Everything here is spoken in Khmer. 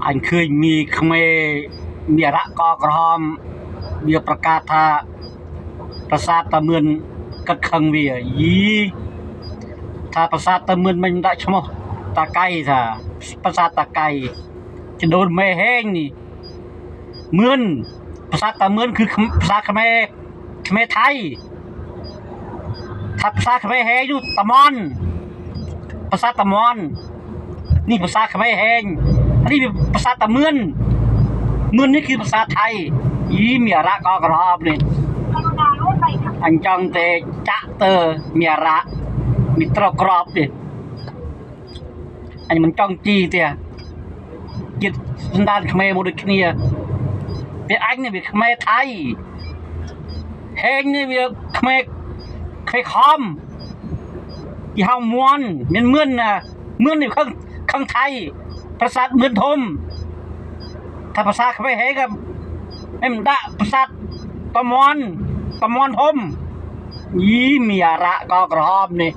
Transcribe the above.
anh khơi mi khmer mi rạ co grom miประกาศថាប្រាសាទតាមឿនកាត់ខឹងវាយីថាប្រាសាទតាមឿនមិនដាក់ឈ្មោះតាកៃថាប្រាសាទតាកៃចំនួនមេហេងនេះមឿនប្រាសាទតាមឿនគឺប្រាសាទខ្មែរថៃថាប្រាសាទខ្មែរហេងនោះតាមន់ប្រាសាទតាមន់នេះប្រាសាទខ្មែរហេងនេះប្រាសាទតាមឿននេះគឺប្រាសាទថៃយីมีរ៉ាកក្រហមនេះអញ្ចឹងទេចាក់ទៅมีរ៉ាមីត្រក្របនេះអញមិនចង់ជីទេចិត្តសន្តានខ្មែរមកដូចគ្នាវាអញនេះវាខ្មែរថៃហេងនេះវាខ្មែរខំទីហៅមន់មានមឿនណាមឿននេះខឹងថៃប្រាសាទមឿនធំថាភាសាខ្មែរហេក៏emដាក់ប្រាសាទតមន់ធំយីមានអារៈក៏ក្រហមនេះ